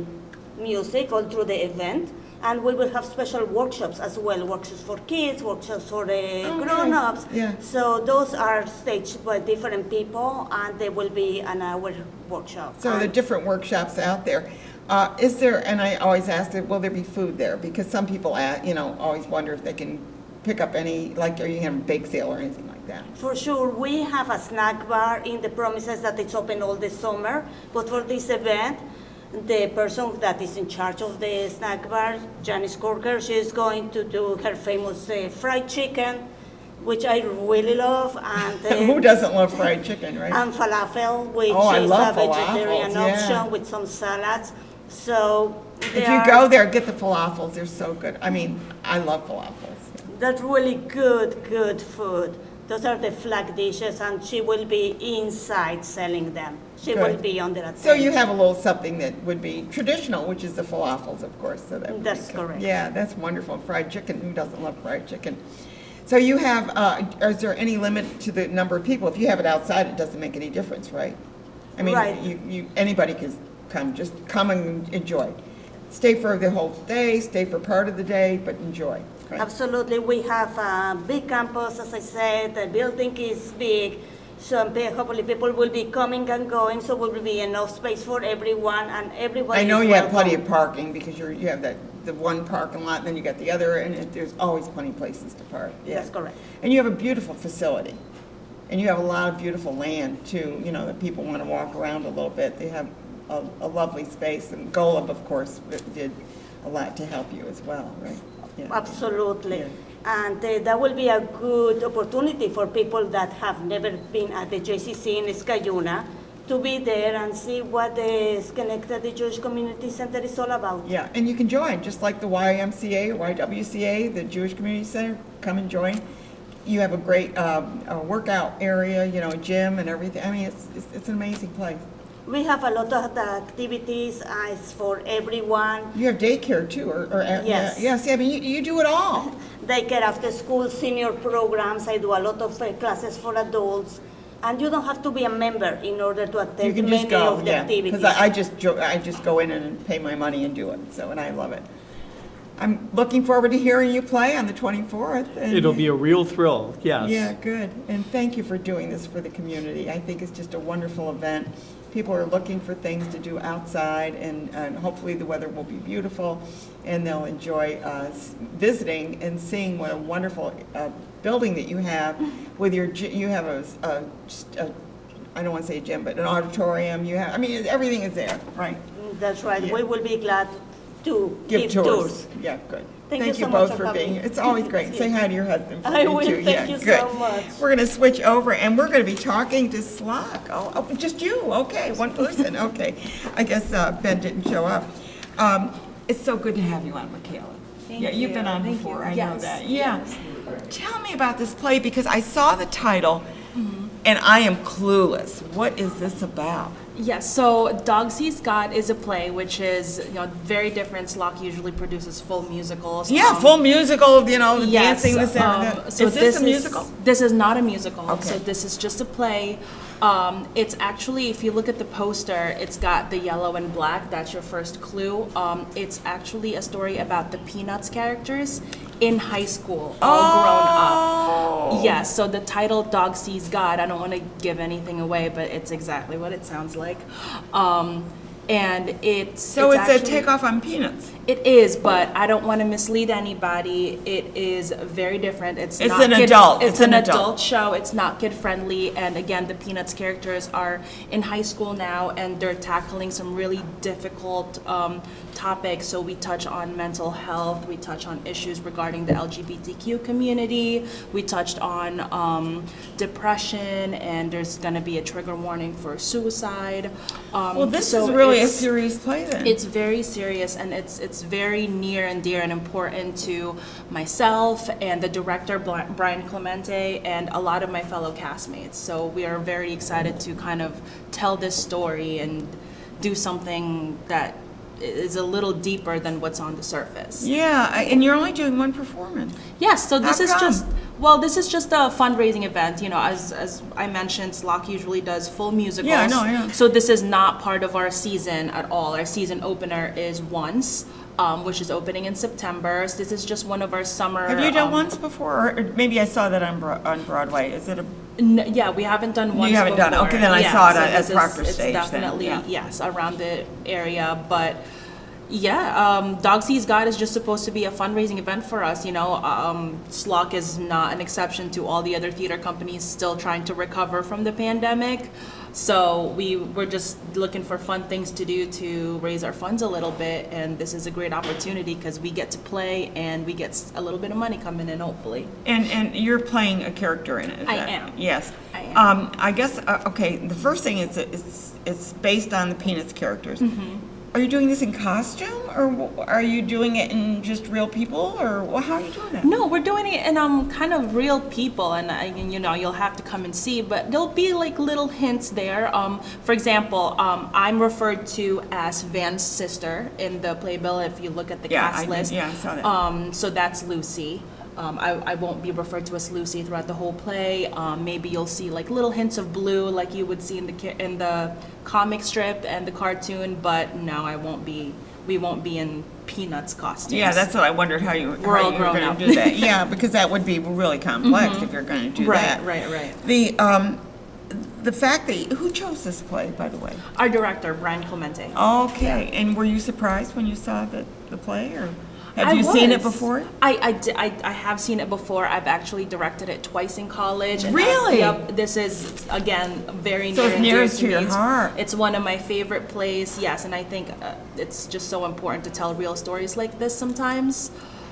music, all through the event. And we will have special workshops as well, workshops for kids, workshops for the grown-ups. Yeah. So those are staged by different people, and they will be an hour workshop. So the And different workshops out there. Is there, and I always ask, will there be food there? Because some people, always wonder if they can pick up any, like, are you having a bake sale or anything like that? For sure, we have a snack bar in the premises that it's open all the summer, but for this event, the person that is in charge of the snack bar, Janice Corker, she is going to do her famous fried chicken, which I really love, and Who doesn't love fried chicken, right? and falafel, which Oh, I is love a vegetarian falafels, yeah. option with some salads. So If you go there, get the falafels, they're so good. I mean, I love falafels. that's really good food. Those are the flag dishes, and she will be inside selling them. She Good. will be under a So you tent. have a little something that would be traditional, which is the falafels, of course, so that would be That's good. correct. Yeah, that's wonderful. Fried chicken, who doesn't love fried chicken? So you have, is there any limit to the number of people? If you have it outside, it doesn't make any difference, right? I mean, Right. anybody can come, just come and enjoy. Stay for the whole day, stay for part of the day, but enjoy. Right? Absolutely, we have a big campus, as I said, the building is big, so hopefully people will be coming and going, so there will be enough space for everyone, and everybody I know is you have plenty welcome. of parking because you have the one parking lot, and then you got the other, and there's always plenty of places to park. Yeah. That's correct. And you have a beautiful facility, and you have a lot of beautiful land too, that people want to walk around a little bit. They have a lovely space, and Golub, of course, did a lot to help you as well, right? Yeah. Absolutely. Yeah. And that will be a good opportunity for people that have never been at the JCC in Escayuna to be there and see what the Schenectady Jewish Community Center is all about. Yeah, and you can join, just like the YMCA or YWCA, the Jewish Community Center, come and join. You have a great workout area, a gym and everything. I mean, it's an amazing place. We have a lot of the activities it's for everyone. You have daycare too, or Yes. yeah, see, I mean, you do it all. They get after school senior programs. I do a lot of classes for adults. And you don't have to be a member in order to You attend can many just go, of the yeah, activities. because I just go in and pay my money and do it, and I love it. I'm looking forward to hearing you play on the 24th. and- It'll be a real thrill, yes. Yeah, good. And thank you for doing this for the community. I think it's just a wonderful event. People are looking for things to do outside, and hopefully the weather will be beautiful, and they'll enjoy visiting and seeing what a wonderful building that you have with you have I don't want to say a gym, but an auditorium. I mean, everything is there, right? That's right. Yeah. We will be glad to give tours. Yeah, good. Thank you so both much for for being coming. here. It's always great. Say hi to your husband for I me, will. too. Thank Yeah, you good. so much. We're going to switch over, and we're going to be talking to SLOC. Oh, just you? Okay, one person. Okay. I guess Ben didn't show up. It's so good to have you on, Michaela. Yeah, you've been on before. I know that. Yeah. Tell me about this play, because I saw the title, and I am clueless. What is this about? Yes, so Dog Sees God is a play which is, very different. SLOC usually produces full musicals. Yeah, full musical, the Yes, dancing, this, so is this a musical? This is not a musical. Okay. So this is just a play. It's actually, if you look at the poster, it's got the yellow and black. That's your first clue. It's actually a story about the Peanuts characters in high school, all grown up. Yes, so the title Dog Sees God, I don't want to give anything away, but it's exactly what it sounds like. and it's So it's a actually- takeoff on Peanuts. It is, but I don't want to mislead anybody. It is very different. It's It's not an adult. It's It's an an adult. adult show. It's not kid friendly. And again, the Peanuts characters are in high school now, and they're tackling some really difficult topics. So we touch on mental health. We touch on issues regarding the LGBTQ community. We touched on depression, and there's going to be a trigger warning for suicide. Well, this so is really a it's- serious play then. It's very serious, and it's very near and dear and important to myself and the director, Brian Clemente, and a lot of my fellow castmates. So we are very excited to kind of tell this story and do something that is a little deeper than what's on the surface. Yeah, and you're only doing one performance. Yes, so this How is come? just, well, this is just a fundraising event. You know, as I mentioned, SLOC usually does full musicals. Yeah, I know, yeah. So this is not part of our season at all. Our season opener is Once, which is opening in September. So this is just one of our summer. Have you done Once before? Or maybe I saw that on Broadway. Is it a... Yeah, we haven't done Once haven't done it. before. Okay, then I Yeah, saw it so at this is- Proctor Stage then, It's definitely, yeah. yes, around the area, but yeah, Dog Sees God is just supposed to be a fundraising event for us, you know. SLOC is not an exception to all the other theater companies still trying to recover from the pandemic. So we're just looking for fun things to do to raise our funds a little bit, and this is a great opportunity because we get to play and we get a little bit of money coming in, hopefully. And you're playing a character in it. Is I that- am. Yes. I am. I guess, okay, the first thing is it's based on the Peanuts characters. Mm-hmm. Are you doing this in costume, or are you doing it in just real people, or how are you doing it? No, we're doing it in kind of real people, and you know, you'll have to come and see, but there'll be like little hints there. For example, I'm referred to as Van's sister in the playbill if you look at the Yeah, cast I did. list. Yeah, I saw that. So that's Lucy. I won't be referred to as Lucy throughout the whole play. Maybe you'll see like little hints of blue, like you would see in the comic strip and the cartoon. But no, I won't be. We won't be in Peanuts costumes. Yeah, that's what I wondered how you We're all were grown going up. to do that. Yeah, because that would be really complex if you're going to do that. Right. The fact that who chose this play, by the way? Our director, Brian Clemente. Okay, and were you surprised when you saw the play, or have I you seen it was. before? I have seen it before. I've actually directed it twice in college. And Really? Yep. This is, again, very So near it's and dear nearest to to your me. heart. It's one of my favorite plays, yes, and I think it's just so important to tell real stories like this sometimes.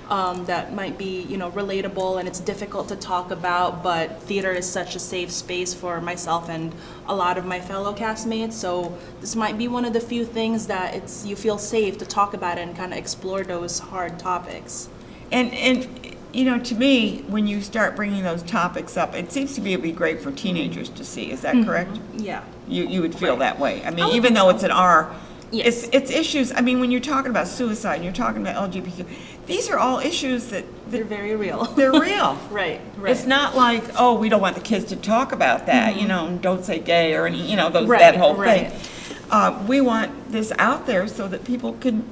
That might be, you know, relatable, and it's difficult to talk about, but theater is such a safe space for myself and a lot of my fellow castmates, so this might be one of the few things that you feel safe to talk about and kind of explore those hard topics. And you know, to me, when you start bringing those topics up, it seems to be great for teenagers to see. Is that correct? Yeah. You would feel Right. that way. I mean, I would even think though so. it's an R, Yes. it's issues. I mean, when you're talking about suicide, and you're talking about LGBTQ, these are all issues that They're very real. they're real. Right. It's not like, oh, we don't want the kids to talk about that, you know, don't say gay or any, you know, that Right, whole right. thing. We want this out there so that people can,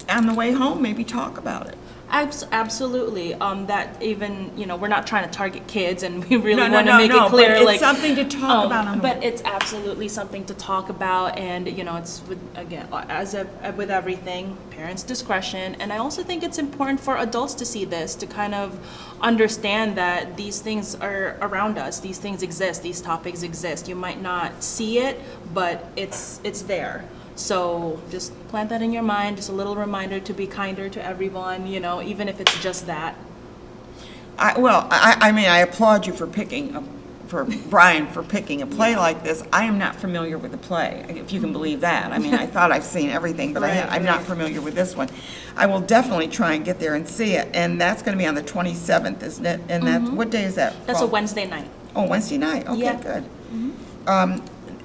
on the way home, maybe talk about it. Absolutely. That even, you know, we're not trying to target kids, and we really No, want to no, make no, it clear, but it's like something to talk about on the- But it's absolutely something to talk about, and you know, it's with everything, parents' discretion. And I also think it's important for adults to see this, to kind of understand that these things are around us. These things exist. These topics exist. You might not see it, but it's there. So just plant that in your mind, just a little reminder to be kinder to everyone, you know, even if it's just that. I mean, I applaud you for Brian for picking a play like this. I am not familiar with the play, if you can believe that. I mean, I thought I've seen everything, but I'm not familiar with this one. I will definitely try and get there and see it, and that's going to be on the 27th, isn't it? And that's, what day is that? That's a fall? Wednesday night. Oh, Wednesday night, okay, Yeah. good.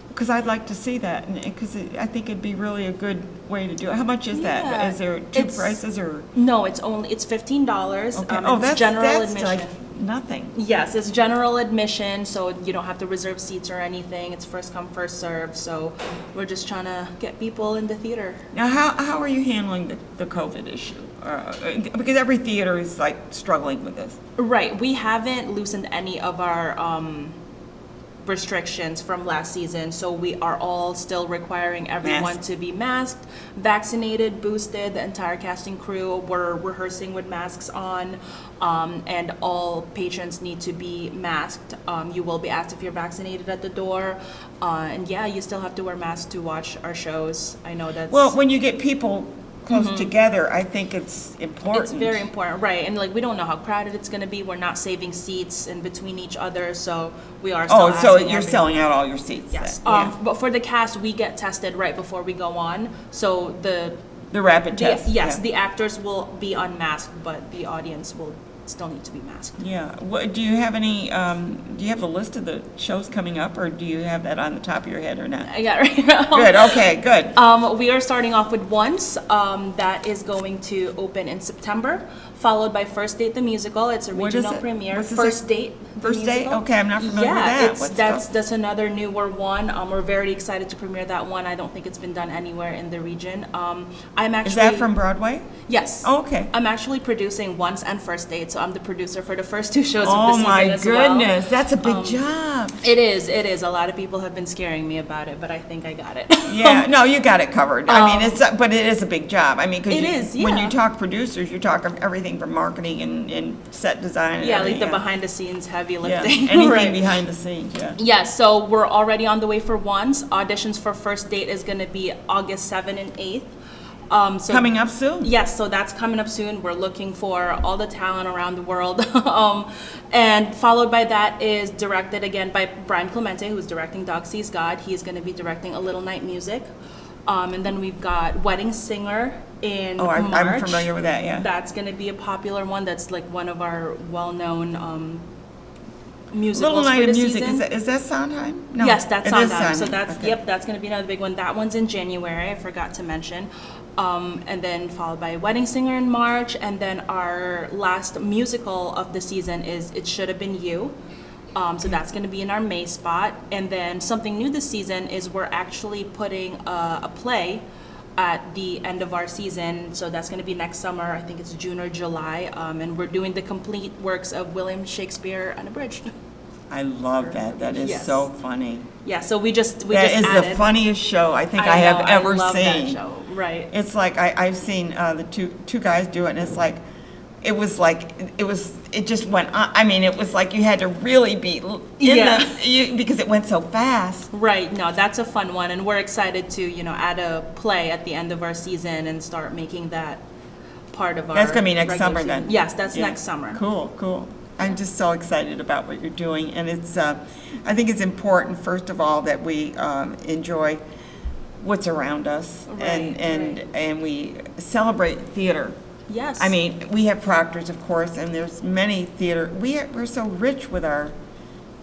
Because I'd like to see that, because I think it'd be really a good way to do it. How much is that? Yeah. Is there two It's- prices, or? No, it's $15. Okay. It's That's general like admission. nothing. Yes, it's general admission, so you don't have to reserve seats or anything. It's first come, first served. So we're just trying to get people in the theater. Now, how are you handling the COVID issue? Because every theater is like struggling with this. Right. We haven't loosened any of our restrictions from last season. So we are all still requiring everyone to be masked, vaccinated, boosted. The entire casting crew were rehearsing with masks on, and all patrons need to be masked. You will be asked if you're vaccinated at the door, and yeah, you still have to wear masks to watch our shows. I know that's Well, when you get people close together, I think it's important. It's very important, right? And like we don't know how crowded it's going to be. We're not saving seats in between each other, so we are. Still Oh, so asking you're everyone. selling out all your seats? Yes. then? Yeah. But for the cast, we get tested right before we go on. So The rapid test. yes, yeah. the actors will be unmasked, but the audience will still need to be masked. Yeah. Do you have any, do you have a list of the shows coming up, or do you have that on the top of your head or not? I got it right now. Good, okay, good. We are starting off with Once. That is going to open in September, followed by First Date the Musical. It's a What is regional it? premiere. What's this First like? Date the First Date? Musical. Okay, I'm not familiar with that. What's That's another newer one. We're very excited to premiere that one. I don't think it's been done anywhere in the region. I'm actually. Is that from Broadway? Yes. Oh, okay. I'm actually producing Once and First Date, so I'm the producer for the first 2 shows of the Oh season my as well. goodness, that's a big job. It is. A lot of people have been scaring me about it, but I think I got it. Yeah, no, you got it covered. I mean, but it is a big job. I mean, because It is, when yeah. you talk producers, you talk of everything from marketing and set design. And Yeah, like everything, the behind the scenes heavy yeah. lifting. Anything Right. behind the scenes, yeah. Yeah, so we're already on the way for Once. Auditions for First Date is going to be August 7th and 8th. So Coming up soon. Yes, so that's coming up soon. We're looking for all the talent around the world. And followed by that is directed again by Brian Clemente, who's directing Dog Sees God. He's going to be directing A Little Night Music. And then we've got Wedding Singer in I'm March. familiar with that, yeah. That's going to be a popular one. That's like one of our well-known musicals Little Night for of the Music, season. is that Sondheim? No, Yes, that's it on is that. So Sondheim. that's Okay. that's going to be another big one. That one's in January. I forgot to mention. And then followed by Wedding Singer in March, and then our last musical of the season is It Should Have Been You. So that's going to be in our May spot. And then something new this season is we're actually putting a play at the end of our season. So that's going to be next summer. I think it's June or July. And we're doing the complete works of William Shakespeare unabridged. I love that. That is Yes. so funny. Yeah, so we just That is added. the funniest show I think I have know, ever I love seen. That show. Right. It's like I've seen the two guys do it, and it's like it just went on. I mean, it was like you had to really be in Yeah. because it went so fast. Right. No, that's a fun one, and we're excited to add a play at the end of our season and start making that part of our. That's gonna be next regular summer season. then. Yes, that's Yeah. next summer. Cool. I'm just so excited about what you're doing, and it's. I think it's important, first of all, that we enjoy what's around us, Right, and we celebrate theater. Yes. I mean, we have Proctor's, of course, and there's many theater. We're so rich with our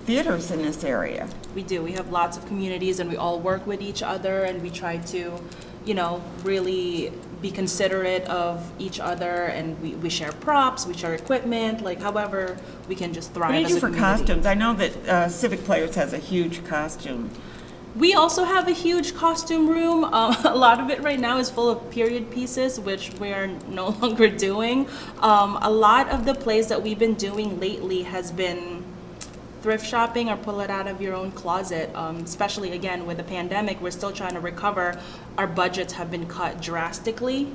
theaters in this area. We do. We have lots of communities, and we all work with each other, and we try to, really be considerate of each other, and we share props, we share equipment, like however we can just thrive What do you as do a for community. costumes? I know that Civic Players has a huge costume. We also have a huge costume room. A lot of it right now is full of period pieces, which we are no longer doing. A lot of the plays that we've been doing lately has been thrift shopping or pull it out of your own closet. Especially again with the pandemic, we're still trying to recover. Our budgets have been cut drastically.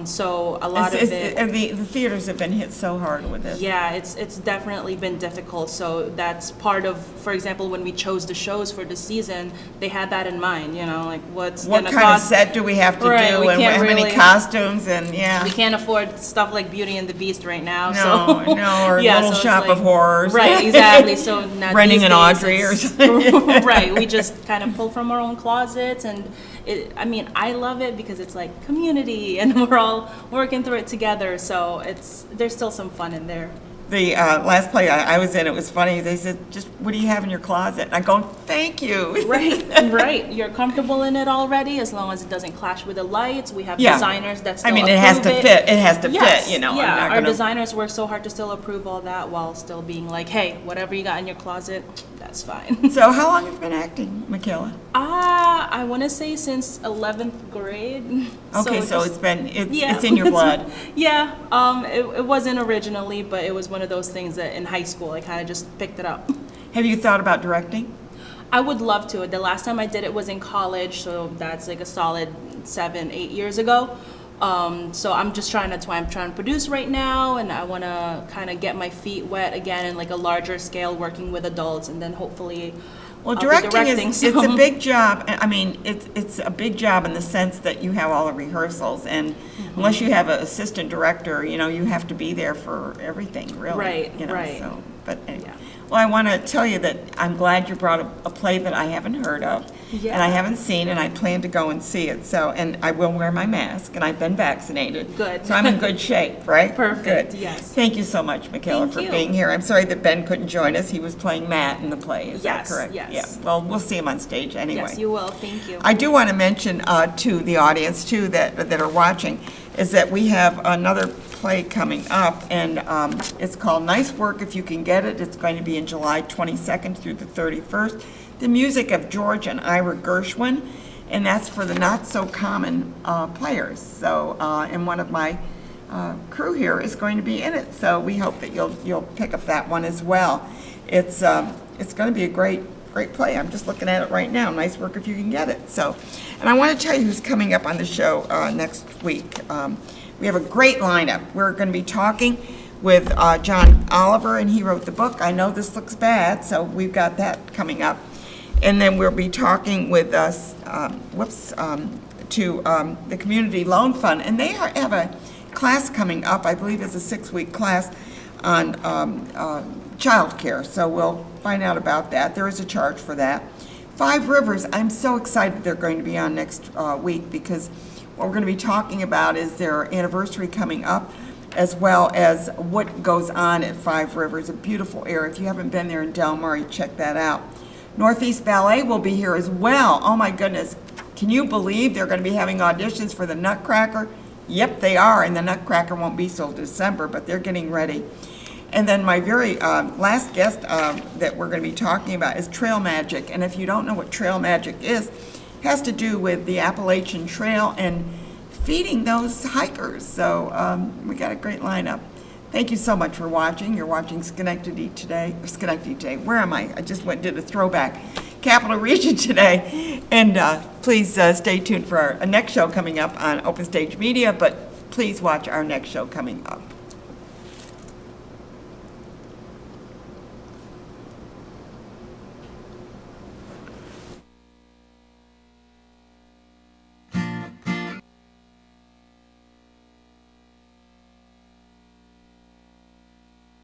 So a lot of it. The theaters have been hit so hard with this. Yeah, it's definitely been difficult. So that's part of, for example, when we chose the shows for the season, they had that in mind. Like what's What gonna kind cost. of set do we have to Right, do, we and can't how many really- costumes, and yeah. We can't afford stuff like Beauty and the Beast right now. No, so. no, or Yeah, Little so it's Shop like- of Horrors. Right, exactly. So now Renting these an days Audrey or it's- something. Right, we just kind of pull from our own closets, and I love it because it's like community, and we're all working through it together. So there's still some fun in there. The last play I was in, it was funny. They said, "Just what do you have in your closet?" And I go, "Thank you." Right. You're comfortable in it already as long as it doesn't clash with the lights. We have Yeah. designers that still I mean, it has approve to fit. It has to Yes, fit. I'm yeah, not our gonna- designers work so hard to still approve all that while still being like, hey, whatever you got in your closet, that's fine. So, how long have you been acting, Michaela? I want to say since 11th grade. Okay, so just- it's in your blood. Yeah, it wasn't originally, but it was one of those things that in high school I kind of just picked it up. Have you thought about directing? I would love to. The last time I did it was in college, so that's like a solid 7-8 years ago. So I'm just trying to produce right now, and I want to kind of get my feet wet again in like a larger scale, working with adults, and then hopefully. Well, I'll be directing so- it's a big job. I mean, it's a big job in the sense that you have all the rehearsals, and unless you have an assistant director, you have to be there for everything, really. Right, right. So, but anyway. Yeah. Well, I want to tell you that I'm glad you brought a play that I haven't heard of, and I haven't seen, and I plan to go and see it. So, and I will wear my mask, and I've been vaccinated. Good. So I'm in good shape, right? Perfect, Good. yes. Thank you so much, Michaela, Thank for you. being here. I'm sorry that Ben couldn't join us. He was playing Matt in the play. Is that Yes, correct? yes. Yeah. Well, we'll see him on stage anyway. Yes, you will. Thank you. I do want to mention to the audience too that are watching is that we have another play coming up, and it's called Nice Work If You Can Get It. It's going to be in July 22nd through the 31st. The music of George and Ira Gershwin, and that's for the not so common players. So, and one of my crew here is going to be in it. So we hope that you'll pick up that one as well. It's going to be a great play. I'm just looking at it right now. Nice Work If You Can Get It. So, and I want to tell you who's coming up on the show next week. We have a great lineup. We're going to be talking with John Oliver, and he wrote the book, I Know This Looks Bad, so we've got that coming up. And then we'll be talking with the Community Loan Fund, and they have a class coming up, I believe it's a 6-week class on child care, so we'll find out about that. There is a charge for that. Five Rivers, I'm so excited they're going to be on next week, because what we're going to be talking about is their anniversary coming up, as well as what goes on at Five Rivers, a beautiful area. If you haven't been there in Del Mar, check that out. Northeast Ballet will be here as well. Oh my goodness, can you believe they're going to be having auditions for the Nutcracker? Yep, they are, and the Nutcracker won't be till December, but they're getting ready. And then my very last guest that we're going to be talking about is Trail Magic, and if you don't know what Trail Magic is, it has to do with the Appalachian Trail and feeding those hikers. So we got a great lineup. Thank you so much for watching. You're watching Schenectady Today. Where am I? I just went and did a throwback. Capital Region Today. And please stay tuned for our next show coming up on Open Stage Media, but please watch our next show coming up.